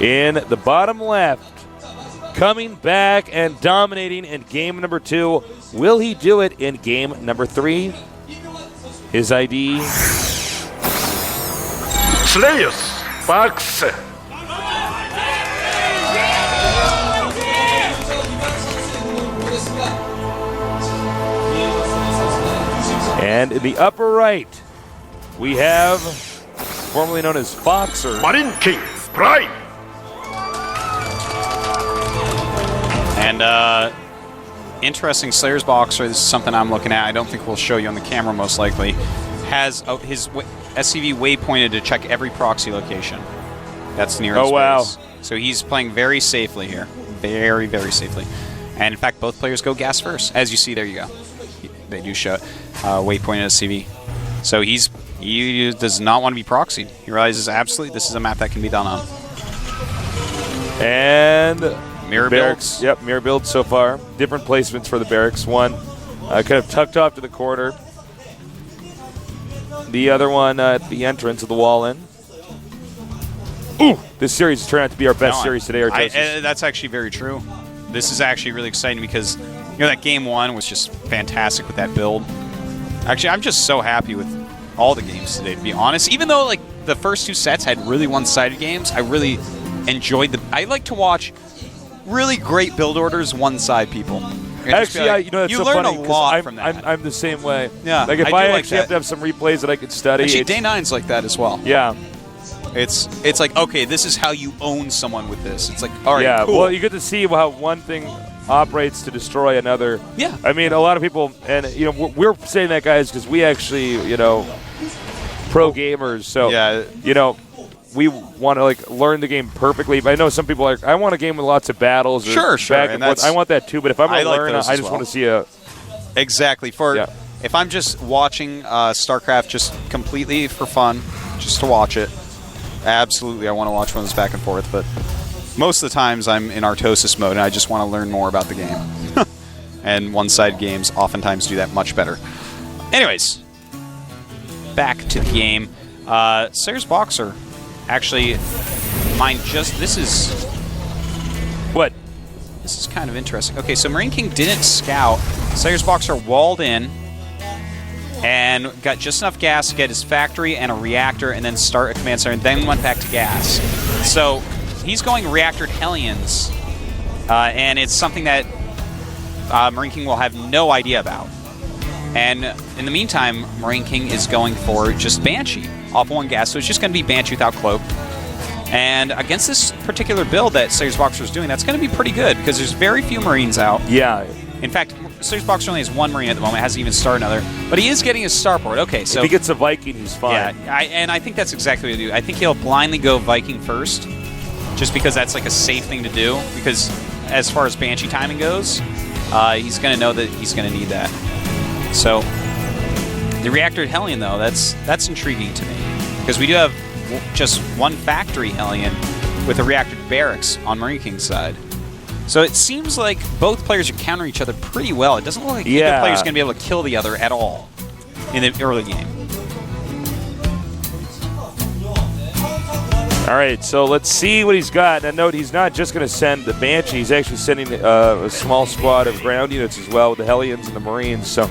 in the bottom left. Coming back and dominating in game number 2. Will he do it in game number 3? His ID. Slayers, Box. And in the upper right, we have formerly known as Foxer. MarineKing, Prime. And interesting, Slayer's Boxer, this is something I'm looking at. I don't think we'll show you on the camera most likely. Has his SCV waypointed to check every proxy location that's near his base. So he's playing very safely here. Very, very safely. And in fact, both players go gas first. As you see, there you go. They do show it. Waypointed SCV. So he does not want to be proxied. He realizes absolutely this is a map that can be done on. And mirror barracks. builds. Yep, mirror builds so far. Different placements for the barracks. One kind of tucked off to the corner. The other one at the entrance of the wall in. Ooh! This series has turned out to be our best series today. That's actually very true. This is actually really exciting because that game 1 was just fantastic with that build. Actually, I'm just so happy with all the games today, to be honest. Even though like the first 2 sets had really one-sided games, I really enjoyed I like to watch really great build orders one-side people. Actually, that's you so learn funny a lot from that. I'm the same way. Yeah, like if I actually have to have some replays that I could study. Actually, Day 9's like that as well. Yeah. It's like, okay, this is how you own someone with this. It's like, all right, yeah, cool. Well, you get to see how one thing operates to destroy another. Yeah. I mean, a lot of people, and we're saying that, guys, because we actually, pro gamers. So, yeah. We want to learn the game perfectly. But I know some people are like, I want a game with lots of battles. Sure. Back and forth. I want that too. But if I'm going to learn, I just want to see a. Exactly. If I'm just watching Starcraft just completely for fun, just to watch it, absolutely, I want to watch one of those back and forth. But most of the times I'm in Artosis mode, and I just want to learn more about the game. And one-sided games oftentimes do that much better. Anyways, back to the game. Slayer's Boxer. Actually, this is... What? This is kind of interesting. Okay, so MarineKing didn't scout. Slayer's Boxer walled in and got just enough gas to get his factory and a reactor and then start a command center and then went back to gas. So he's going reactored Hellions, and it's something that MarineKing will have no idea about. And in the meantime, MarineKing is going for just Banshee off 1 gas, so it's just going to be Banshee without Cloak. And against this particular build that Slayer's Boxer is doing, that's going to be pretty good because there's very few Marines out. Yeah. In fact, Slayer's Boxer only has 1 Marine at the moment, hasn't even started another. But he is getting his starport. Okay, so if he gets a Viking, he's fine. Yeah, and I think that's exactly what he'll do. I think he'll blindly go Viking first, just because that's like a safe thing to do. Because as far as Banshee timing goes, he's going to know that he's going to need that. So the reactored Hellion, though, that's intriguing to me because we do have just 1 factory Hellion with a reactored barracks on MarineKing's side. So it seems like both players are countering each other pretty well. It doesn't look like either player is going to be able to kill the other at all in the early game. All right, so let's see what he's got. Now, note, he's not just going to send the Banshee. He's actually sending a small squad of ground units as well with the Hellions and the Marines. So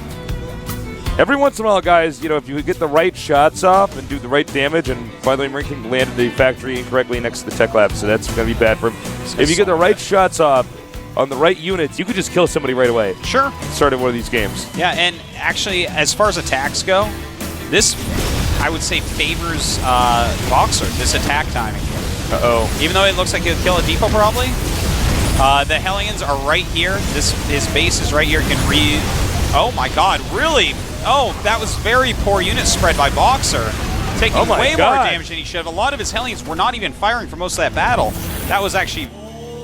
every once in a while, guys, if you get the right shots off and do the right damage, and by the way, MarineKing landed the factory incorrectly next to the tech lab, so that's going to be bad for him. If you get the right shots off on the right units, you could just kill somebody right away. Sure. Starting one of these games. Yeah, and actually, as far as attacks go, this, I would say, favors Boxer, this attack timing. Uh-oh. Even though it looks like he'll kill a depot, probably. The Hellions are right here. His base is right here. Oh, my God, really? Oh, that was very poor unit spread by Boxer. Taking way more damage than he should have. A lot of his Hellions were not even firing for most of that battle. That was actually...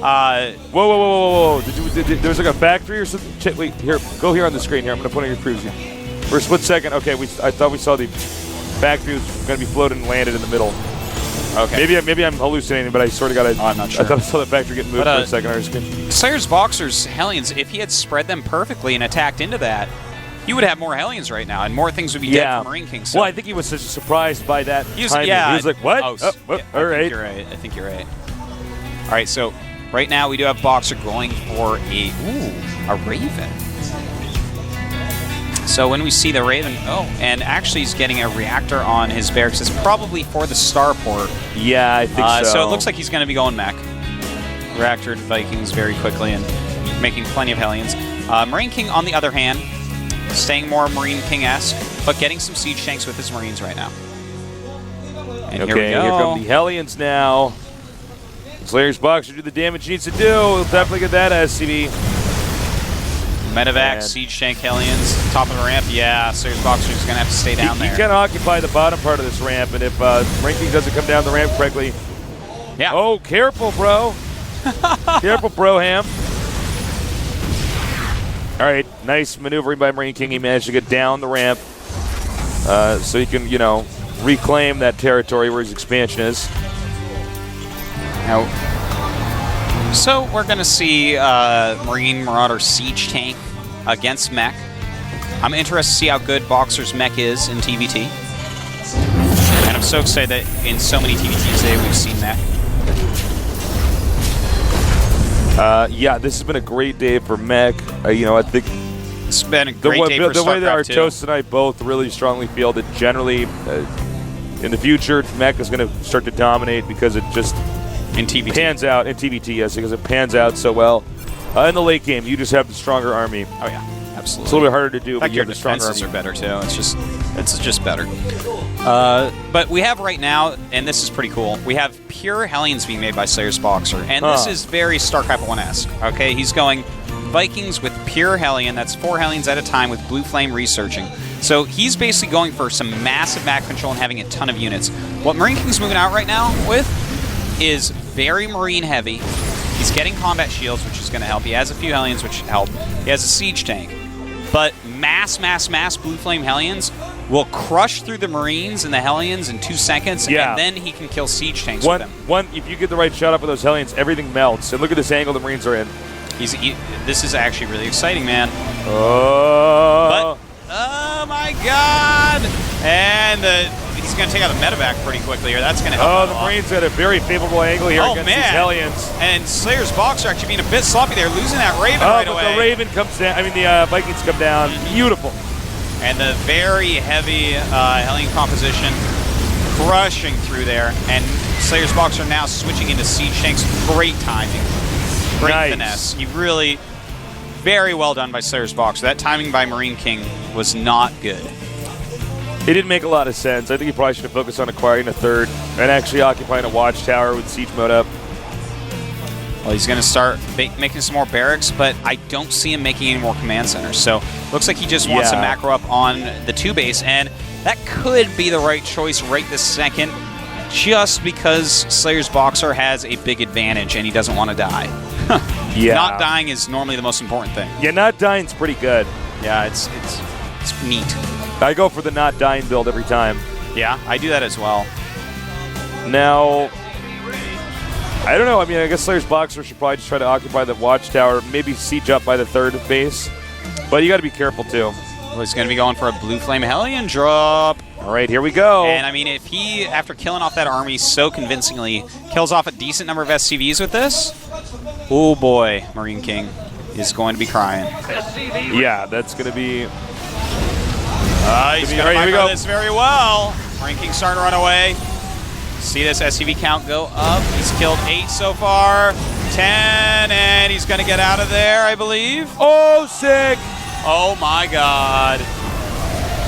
Whoa. There's like a factory or something? Wait, here. Go here on the screen here. I'm going to put on your cruise here. For a split second. Okay, I thought we saw the factory was going to be floated and landed in the middle. Okay. Maybe I'm hallucinating, but I sort of got I'm not sure. I thought I saw the factory get moved for a second on our screen. Slayer's Boxer's Hellions, if he had spread them perfectly and attacked into that, he would have more Hellions right now, and more things would be dead for MarineKing. So. Well, I think he was surprised by that timing. Yeah, he was like, what? all right. I think you're right. All right, so right now we do have Boxer going for a Raven. So when we see the Raven, and actually he's getting a reactor on his barracks. It's probably for the starport. Yeah, I think so. So it looks like he's going to be going mech. Reactor Vikings very quickly and making plenty of Hellions. MarineKing, on the other hand, staying more MarineKing-esque, but getting some siege tanks with his Marines right now. And okay, here we go. Here come the Hellions now. Slayer's Boxer do the damage he needs to do. He'll definitely get that SCV. Medevac, siege tank Hellions, top of the ramp. Yeah, Slayer's Boxer is going to have to stay down there. He can occupy the bottom part of this ramp, and if MarineKing doesn't come down the ramp correctly... Yeah. Oh, careful, bro. Careful, Broham. All right, nice maneuvering by MarineKing. He managed to get down the ramp so he can, reclaim that territory where his expansion is. Now, so we're going to see Marine Marauder Siege Tank against mech. I'm interested to see how good Boxer's mech is in TVT. And I'm so excited that in so many TVTs today we've seen mech. Yeah, this has been a great day for mech. I think it's been a great day for Starcraft, the way that our too. toast and I both really strongly feel that generally in the future, mech is going to start to dominate because it just in TVT. Pans out in TVT, yes, because it pans out so well. In the late game, you just have the stronger army. Oh yeah, absolutely. It's a little bit harder to do, but you your have the stronger defenses army. are better too. It's just better. But we have right now, and this is pretty cool. We have pure Hellions being made by Slayer's Boxer, and this is very StarCraft 1-esque. Okay, he's going Vikings with pure Hellion. That's 4 Hellions at a time with Blue Flame researching. So he's basically going for some massive map control and having a ton of units. What MarineKing's moving out right now with is very Marine heavy. He's getting combat shields, which is going to help. He has a few Hellions, which help. He has a siege tank. But mass Blue Flame Hellions will crush through the Marines and the Hellions in 2 seconds, and then he can kill siege tanks with them. If you get the right shot up with those Hellions, everything melts. And look at this angle the Marines are in. This is actually really exciting, man. Oh my God! And he's going to take out a medevac pretty quickly here. That's going to help. The Marines had a very favorable angle here against these Hellions. And Slayer's Boxer actually being a bit sloppy there, losing that Raven right away. The Raven comes down. I mean, the Vikings come down. Beautiful. And the very heavy Hellion composition crushing through there. And Slayer's Boxer now switching into siege tanks. Great timing. Great finesse. He really, very well done by Slayer's Boxer. That timing by MarineKing was not good. It didn't make a lot of sense. I think he probably should have focused on acquiring a third and actually occupying a watchtower with siege mode up. Well, he's going to start making some more barracks, but I don't see him making any more command centers. So looks like he just wants to macro up on the 2 base, and that could be the right choice right this second, just because Slayer's Boxer has a big advantage and he doesn't want to die. Not dying is normally the most important thing. Yeah, not dying's pretty good. Yeah, it's neat. I go for the not dying build every time. Yeah, I do that as well. Now, I don't know. I mean, I guess Slayer's Boxer should probably just try to occupy the watchtower, maybe siege up by the 3rd base. But you got to be careful, too. Well, he's going to be going for a Blue Flame Hellion drop. All right, here we go. And, I mean, if he, after killing off that army so convincingly, kills off a decent number of SCVs with this, oh boy, MarineKing is going to be crying. Yeah, that's going to be... he's going to micro this very well. MarineKing starting to run away. See this SCV count go up. He's killed 8 so far. 10, and he's going to get out of there, I believe. Oh, sick! Oh, my God.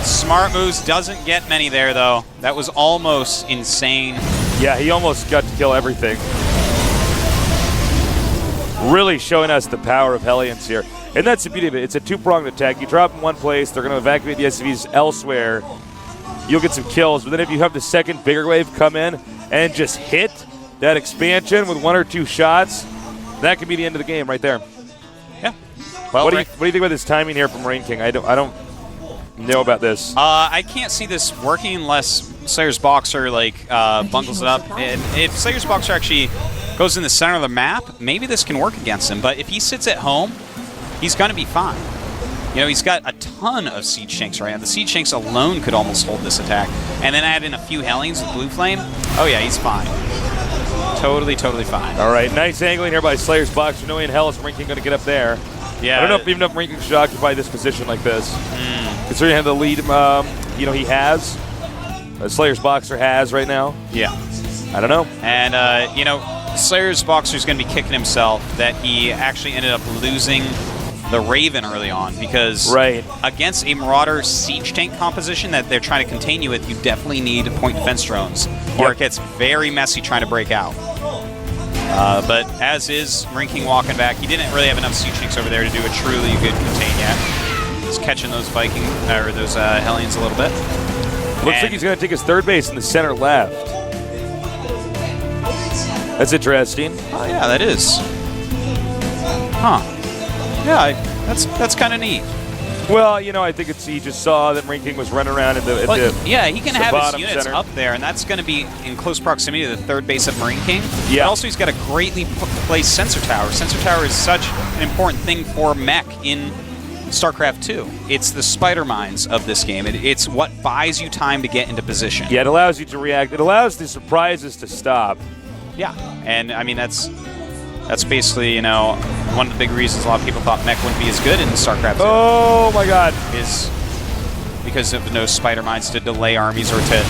Smart moves, doesn't get many there, though. That was almost insane. Yeah, he almost got to kill everything. Really showing us the power of Hellions here. And that's the beauty of it. It's a 2-pronged attack. You drop in one place, they're going to evacuate the SCVs elsewhere. You'll get some kills, but then if you have the second bigger wave come in and just hit that expansion with 1 or 2 shots, that could be the end of the game right there. Yeah. Well, what do you think about this timing here from MarineKing? I don't know about this. I can't see this working unless Slayer's Boxer bungles it up. And if Slayer's Boxer actually goes in the center of the map, maybe this can work against him. But if he sits at home, he's going to be fine. You know, he's got a ton of siege tanks right now. The siege tanks alone could almost hold this attack. And then add in a few Hellions with Blue Flame. Oh, yeah, he's fine. Totally, totally fine. All right, nice angling here by Slayer's Boxer. No way in hell is MarineKing going to get up there. Yeah. I don't know if even if MarineKing should occupy this position like this. Considering how the lead, he has, Slayer's Boxer has right now. Yeah. I don't know. And, Slayer's Boxer's going to be kicking himself that he actually ended up losing the Raven early on because against a Marauder siege tank composition that they're trying to contain you with, you definitely need point defense drones, or it gets very messy trying to break out. But as is, MarineKing walking back, he didn't really have enough siege tanks over there to do a truly good contain yet. He's catching those those Hellions a little bit. Looks like he's going to take his third base in the center left. That's interesting. Oh yeah, that is. Huh. Yeah, that's kind of neat. Well, I think he just saw that MarineKing was running around at the yeah, he can have his units center up there, and that's going to be in close proximity to the third base of MarineKing. Yeah. But also, he's got a greatly placed sensor tower. Sensor tower is such an important thing for mech in StarCraft 2. It's the spider mines of this game. It's what buys you time to get into position. Yeah, it allows you to react. It allows the surprises to stop. Yeah, and I mean that's basically one of the big reasons a lot of people thought mech wouldn't be as good in StarCraft 2. Oh my God! Is because of no spider mines to delay armies or to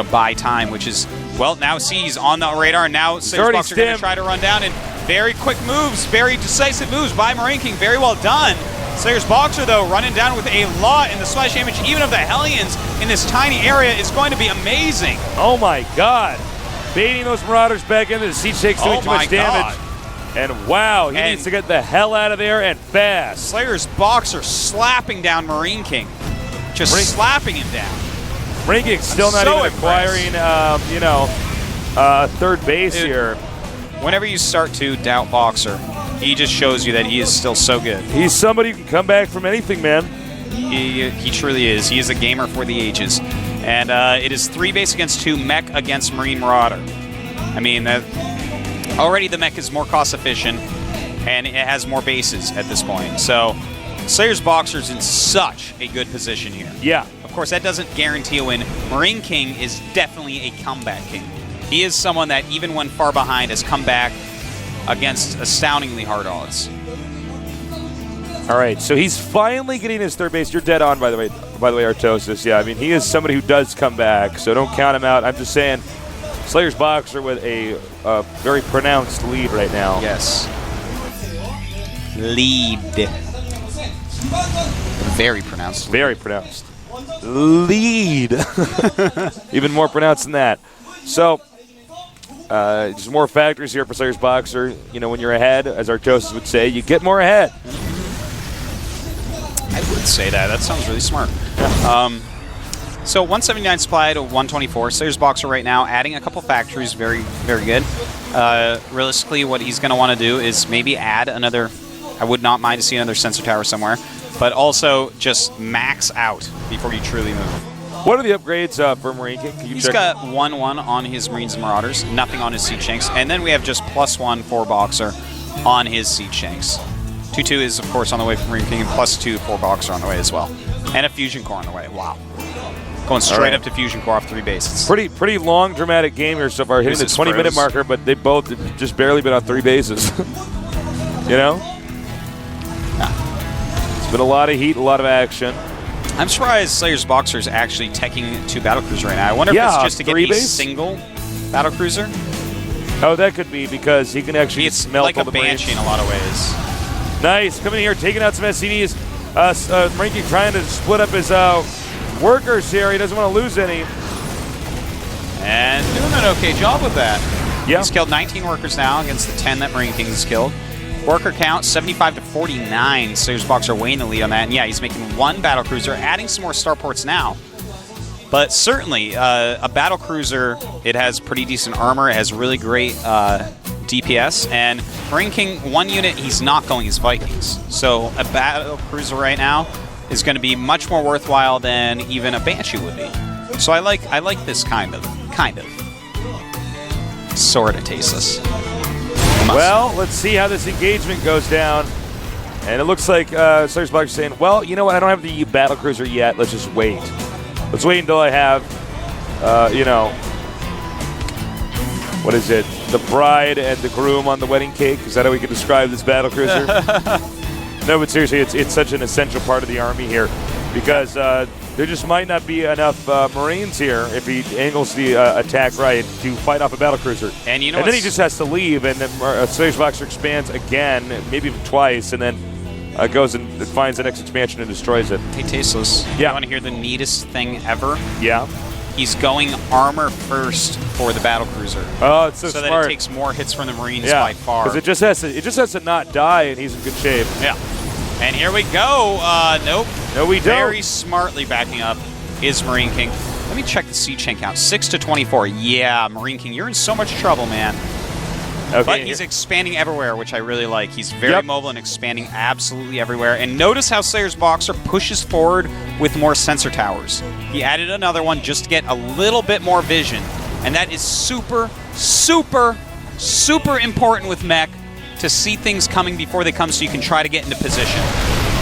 buy time, which is now he's on the radar, and now Slayer's Boxer are going to try to run down, and very quick moves, very decisive moves by MarineKing, very well done. Slayer's Boxer, though, running down with a lot, and the splash damage even of the Hellions in this tiny area is going to be amazing. Oh my God! Baiting those Marauders back into the siege takes doing too much damage. And wow, he needs to get the hell out of there and fast. Slayer's Boxer slapping down MarineKing. Just slapping him down. MarineKing still not even acquiring, third base here. Whenever you start to doubt Boxer, he just shows you that he is still so good. He's somebody who can come back from anything, man. He truly is. He is a gamer for the ages. And it is 3 base against 2, mech against Marine Marauder. I mean, already the mech is more cost efficient, and it has more bases at this point. So Slayer's Boxer's in such a good position here. Yeah. Of course, that doesn't guarantee a win. MarineKing is definitely a comeback king. He is someone that, even when far behind, has come back against astoundingly hard odds. All right, so he's finally getting his third base. You're dead on, by the way, Artosis. Yeah, I mean, he is somebody who does come back, so don't count him out. I'm just saying, Slayer's Boxer with a very pronounced lead right now. Yes. Lead. Very pronounced. Very pronounced. Lead. Even more pronounced than that. So, just more factors here for Slayer's Boxer. When you're ahead, as Artosis would say, you get more ahead. I would say that. That sounds really smart. So 179 supply to 124. Slayer's Boxer right now adding a couple factories. Very, very good. Realistically, what he's going to want to do is maybe add another. I would not mind to see another sensor tower somewhere, but also just max out before you truly move. What are the upgrades for MarineKing? He's got 1-1 on his Marines and Marauders, nothing on his siege tanks, and then we have just +1 for Boxer on his siege tanks. 2-2 is, of course, on the way from MarineKing, and +2 for Boxer on the way as well. And a Fusion Core on the way. Wow. Going straight up to Fusion Core off 3 bases. Pretty long, dramatic game here so far, hitting the 20-minute marker, but they've both just barely been on 3 bases. It's been a lot of heat, a lot of action. I'm surprised Slayer's Boxer is actually teching 2 battlecruisers right now. I wonder if it's just to get a single battlecruiser. Oh, that could be because he can actually smelt like all the a Banshee in a lot of ways. Nice. Coming in here, taking out some SCVs. MarineKing trying to split up his workers here. He doesn't want to lose any. And doing an okay job with that. Yeah. He's killed 19 workers now against the 10 that MarineKing has killed. Worker count 75 to 49. Slayer's Boxer way in the lead on that. And yeah, he's making 1 battlecruiser, adding some more starports now. But certainly, a battlecruiser, it has pretty decent armor. It has really great DPS. And MarineKing, 1 unit, he's not going his Vikings. So a battlecruiser right now is going to be much more worthwhile than even a Banshee would be. So I like this kind of. Sort of tasteless. Well, let's see how this engagement goes down. And it looks like Slayer's Boxer saying, well, you know what? I don't have the battlecruiser yet. Let's just wait. Let's wait until I have, what is it? The bride and the groom on the wedding cake. Is that how we can describe this battlecruiser? No, but seriously, it's such an essential part of the Army here because there just might not be enough Marines here if he angles the attack right to fight off a battlecruiser. And you know, and then he just has to leave, and then Slayer's Boxer expands again, maybe even twice, and then goes and finds the next expansion and destroys it. Hey, Tasteless. Yeah. You want to hear the neatest thing ever? Yeah. He's going armor first for the battlecruiser. Oh, it's so that smart. it takes more hits from the Marines Yeah, by far. because it just has to not die, and he's in good shape. Yeah. And here we go. Nope. No, we don't. Very smartly backing up is MarineKing. Let me check the siege chain count. 6 to 24. Yeah, MarineKing, you're in so much trouble, man. Okay. But he's expanding everywhere, which I really like. He's very mobile and expanding absolutely everywhere. And notice how Slayer's Boxer pushes forward with more sensor towers. He added another one just to get a little bit more vision. And that is super, super, super important with mech to see things coming before they come so you can try to get into position.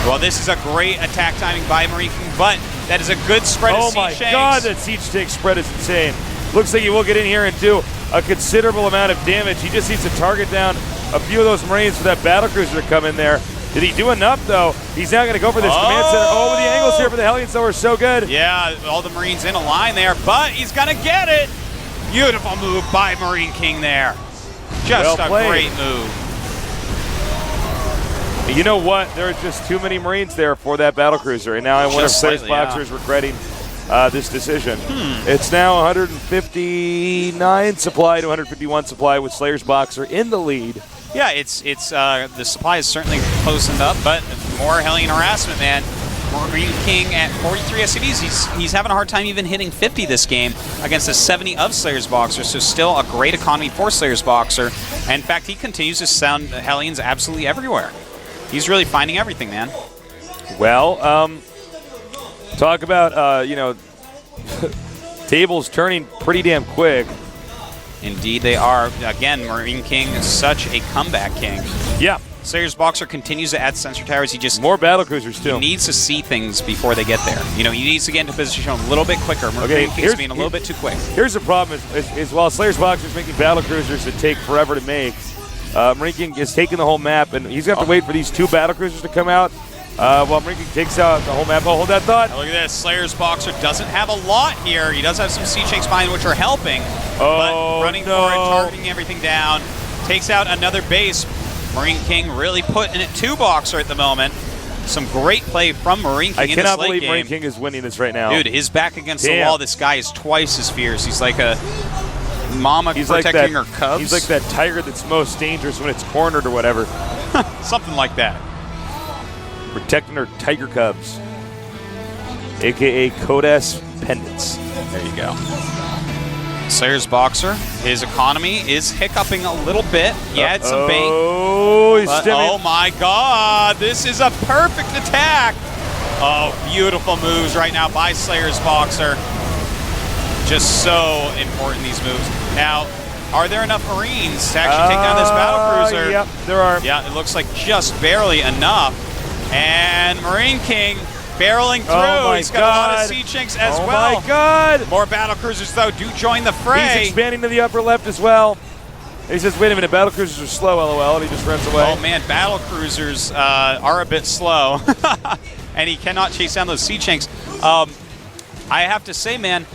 Well, this is a great attack timing by MarineKing, but that is a good spread of siege tanks. Oh my god, that siege tank spread is insane. Looks like he will get in here and do a considerable amount of damage. He just needs to target down a few of those Marines for that battlecruiser to come in there. Did he do enough, though? He's now going to go for this command center. Oh, the angles here for the Hellions, though, are so good. Yeah, all the Marines in a line there, but he's going to get it. Beautiful move by MarineKing there. Just a great move. You know what? There are just too many Marines there for that battlecruiser, and now I wonder if Slayer's Boxer is regretting this decision. It's now 159 supply to 151 supply with Slayer's Boxer in the lead. Yeah, it's the supply is certainly closened up, but more Hellion harassment, man. MarineKing at 43 SCVs. He's having a hard time even hitting 50 this game against the 70 of Slayer's Boxer, so still a great economy for Slayer's Boxer. And in fact, he continues to sound Hellions absolutely everywhere. He's really finding everything, man. Well, talk about, tables turning pretty damn quick. Indeed they are. Again, MarineKing is such a comeback king. Yeah. Slayer's Boxer continues to add sensor towers. He just more battlecruisers too. He needs to see things before they get there. You know, he needs to get into position a little bit quicker. MarineKing's being a little bit too quick. Here's the problem: is while Slayer's Boxer is making battlecruisers that take forever to make, MarineKing is taking the whole map, and he's going to have to wait for these two battlecruisers to come out. While MarineKing takes out the whole map. Oh, hold that thought. Look at this. Slayer's Boxer doesn't have a lot here. He does have some siege tanks behind, which are helping. But running for it, targeting everything down. Takes out another base. MarineKing really putting it to Boxer at the moment. Some great play from MarineKing I in this late cannot believe game. MarineKing is winning this right now. Dude, his back against the wall, this guy is twice as fierce. He's like a mama protecting her cubs. He's like that tiger that's most dangerous when it's cornered or whatever. Something like that. Protecting her tiger cubs, a.k.a. Kodas pendants. There you go. Slayer's Boxer, his economy is hiccuping a little bit. He had some bait. Oh, he's oh my god, this is a perfect attack. Oh, beautiful moves right now by Slayer's Boxer. Just so important, these moves. Now, are there enough Marines to actually take down this battlecruiser? Yep, there are. Yeah, it looks like just barely enough. And MarineKing barreling through. Oh He's got a lot of siege tanks as well. Oh my god! More battlecruisers, though, do join the fray. He's expanding to the upper left as well. He says, wait a minute, battlecruisers are slow, LOL, and he just runs away. Oh man, battlecruisers are a bit slow. And he cannot chase down those siege tanks. I have to say, man,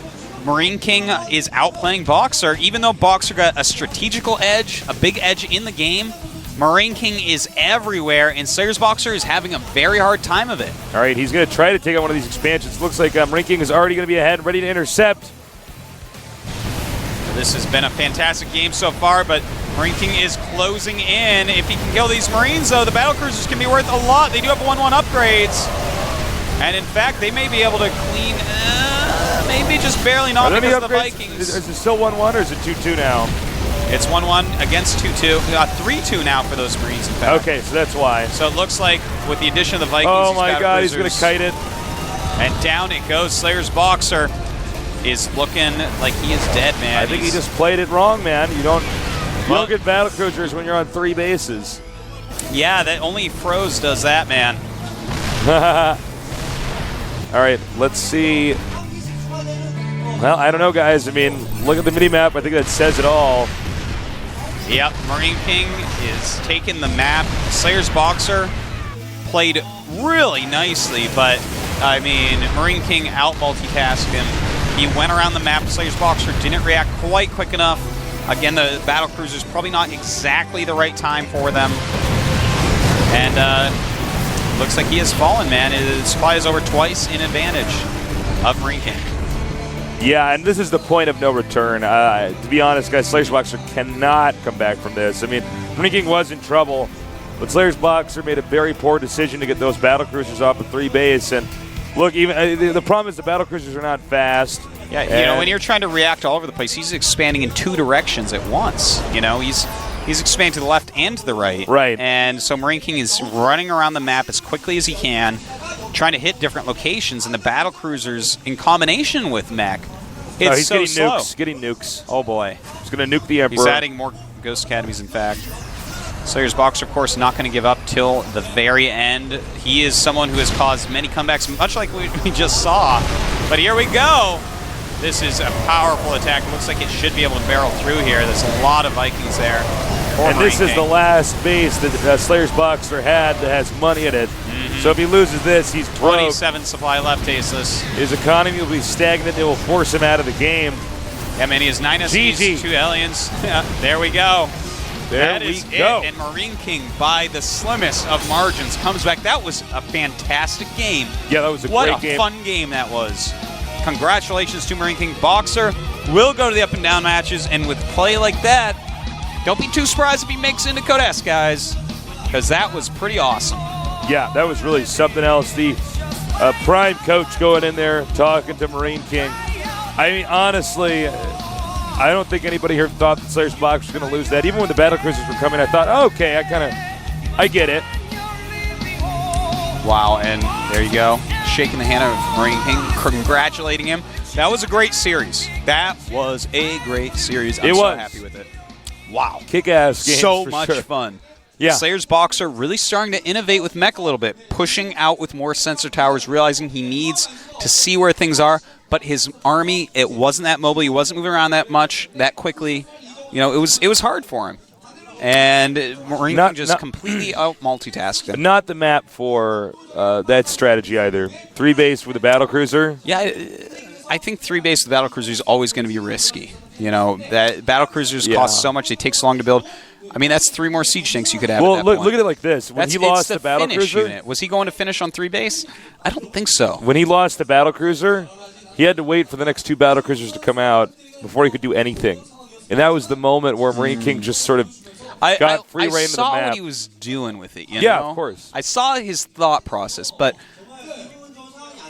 MarineKing is outplaying Boxer. Even though Boxer got a strategical edge, a big edge in the game, MarineKing is everywhere, and Slayer's Boxer is having a very hard time of it. All right, he's going to try to take out one of these expansions. Looks like MarineKing is already going to be ahead, ready to intercept. This has been a fantastic game so far, but MarineKing is closing in. If he can kill these Marines, though, the battlecruisers can be worth a lot. They do have 1-1 upgrades. And in fact, they may be able to clean, maybe just barely not because of the Vikings. Is it still 1-1 or is it 2-2 now? It's 1-1 against 2-2. 3-2 now for those Marines, in fact. Okay, so that's why. So it looks like with the addition of the Vikings, oh my god, he's going to kite it. And down it goes. Slayer's Boxer is looking like he is dead, man. I think he just played it wrong, man. You don't get battlecruisers when you're on 3 bases. Yeah, that only Froze does that, man. All right, let's see. Well, I don't know, guys. I mean, look at the mini-map. I think that says it all. Yep, MarineKing is taking the map. Slayer's Boxer played really nicely, but, I mean, MarineKing out-multitasked him. He went around the map. Slayer's Boxer didn't react quite quick enough. Again, the battlecruiser's probably not exactly the right time for them. And looks like he has fallen, man. His supply is over twice in advantage of MarineKing. Yeah, and this is the point of no return. To be honest, guys, Slayer's Boxer cannot come back from this. I mean, MarineKing was in trouble, but Slayer's Boxer made a very poor decision to get those battlecruisers off of 3 base. And look, even the problem is the battlecruisers are not fast. Yeah, you know, when you're trying to react all over the place, he's expanding in 2 directions at once. You know, he's expanding to the left and to the right. Right. And so MarineKing is running around the map as quickly as he can, trying to hit different locations, and the battlecruisers in combination with mech. It's he's so getting slow. nukes. Getting nukes. Oh boy, He's going to nuke the Emperor. he's adding more Ghost Academies. In fact, Slayer's Boxer, of course, not going to give up till the very end. He is someone who has caused many comebacks, much like we just saw. But here we go. This is a powerful attack. It looks like it should be able to barrel through here. There's a lot of Vikings there. And this is the last base that Slayer's Boxer had that has money in it. So if he loses this, he's broke. 27 supply left, Aceless. His economy will be stagnant. It will force him out of the game. Yeah, man, he has 9 SCs, 2 aliens. There we go. There That we is go. it. And MarineKing, by the slimmest of margins, comes back. That was a fantastic game. Yeah, that was a What great a game. fun game that was. Congratulations to MarineKing. Boxer will go to the up and down matches, and with play like that, don't be too surprised if he makes it into Code S, guys, because that was pretty awesome. Yeah, that was really something else. The prime coach going in there talking to MarineKing. I mean, honestly, I don't think anybody here thought that Slayer's Boxer was going to lose that. Even when the battlecruisers were coming, I thought, oh, okay, I get it. Wow, and there you go. Shaking the hand of MarineKing, congratulating him. That was a great series. That was a great series. I'm so happy with it. Wow. Kick-ass game. So for much sure. fun. Yeah. Slayer's Boxer really starting to innovate with mech a little bit, pushing out with more sensor towers, realizing he needs to see where things are. But his army, it wasn't that mobile. He wasn't moving around that much, that quickly. You know, it was hard for him. And MarineKing just completely out-multitasked him. Not the map for that strategy either. 3 base with a battlecruiser. Yeah, I think 3 base with battlecruiser is always going to be risky. You know, that battlecruisers cost so much; they take so long to build. I mean, that's 3 more siege tanks you could have. Well, at that point. look at it like this: when he lost the battlecruiser, unit. Was he going to finish on 3 base? I don't think so. When he lost the battlecruiser, he had to wait for the next 2 battlecruisers to come out before he could do anything, and that was the moment where MarineKing just sort of got free reign of the map. I saw what he was doing with it. You yeah, know? Of course. I saw his thought process, but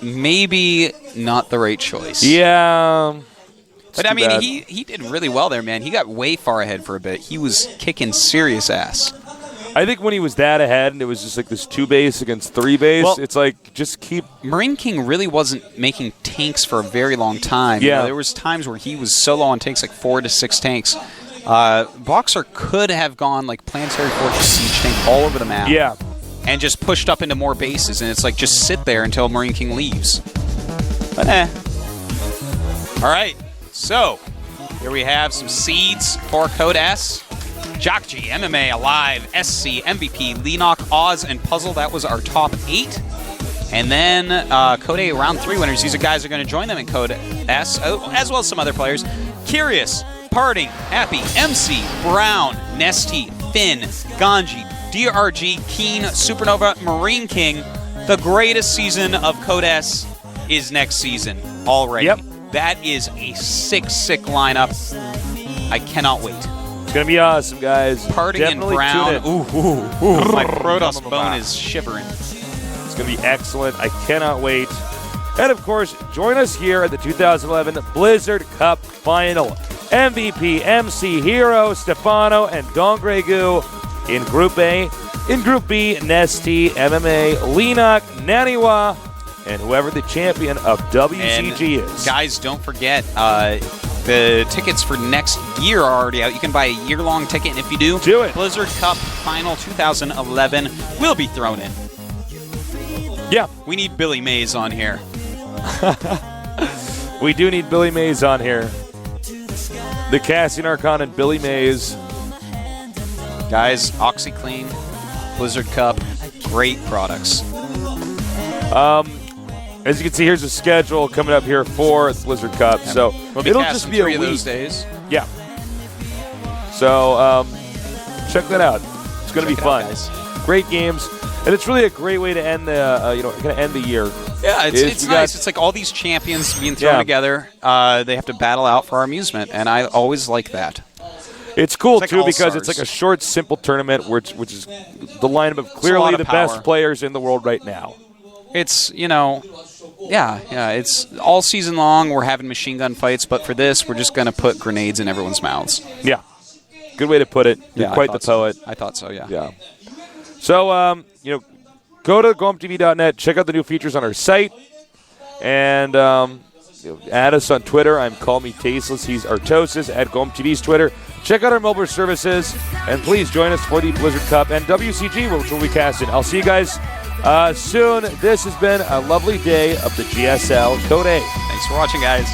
maybe not the right choice. Yeah. But I mean, he did really well there, man. He got way far ahead for a bit. He was kicking serious ass. I think when he was that ahead and it was just like this 2 base against 3 base, it's like just keep. MarineKing really wasn't making tanks for a very long time. Yeah. You know, there was times where he was so low on tanks, like 4 to 6 tanks. Boxer could have gone like Planetary Fortress siege tank all over the map. Yeah. And just pushed up into more bases, and it's like just sit there until MarineKing leaves. But all right. So, here we have some seeds for Code S. Jockji, MMA, Alive, SC, MVP, Leenock, Oz, and Puzzle. That was our top 8. And then Code A round 3 winners. These are guys who are going to join them in Code S, as well as some other players. Curious, Parting, Happy, MC, Brown, Nesty, Finn, Ganji, DRG, Keen, Supernova, MarineKing. The greatest season of Code S is next season already. Yep. That is a sick lineup. I cannot wait. It's going to be awesome, guys. Parting Definitely and Brown. tune in. Ooh. My Protoss bone is shivering. It's going to be excellent. I cannot wait. And, of course, join us here at the 2011 Blizzard Cup Final. MVP, MC, Hero, Stefano, and Dongregu in Group A. In Group B, Nesty, MMA, Leenock, Naniwa, and whoever the champion of WCG is. Guys, don't forget, the tickets for next year are already out. You can buy a year-long ticket, and if you do it. Blizzard Cup Final 2011 will be thrown in. Yeah. We need Billy Mays on here. We do need Billy Mays on here. The Cassian Archon and Billy Mays. Guys, OxyClean, Blizzard Cup, great products. As you can see, here's the schedule coming up here for the Blizzard Cup. So We'll be it'll casting just be a 3 of week. those days. Yeah. So check that out. It's going to be fun. Great games, and it's really a great way to end the end the year. Yeah, it's nice. It's like all these champions being thrown together. They have to battle out for our amusement, and I always like that. It's cool like too because All-Stars. it's like a short, simple tournament which is the lineup of clearly the power. best players in the world right now. It's it's all season long. We're having machine gun fights, but for this, we're just going to put grenades in everyone's mouths. Yeah, good way to put it. You're quite the poet. I thought so. Yeah. Yeah. So go to GOMTV.net, check out the new features on our site, and add us on Twitter. I'm Call Me Tasteless. He's Artosis at GOMTV's Twitter. Check out our mobile services, and please join us for the Blizzard Cup and WCG, which will be casting. I'll see you guys soon. This has been a lovely day of the GSL Code A. Thanks for watching, guys.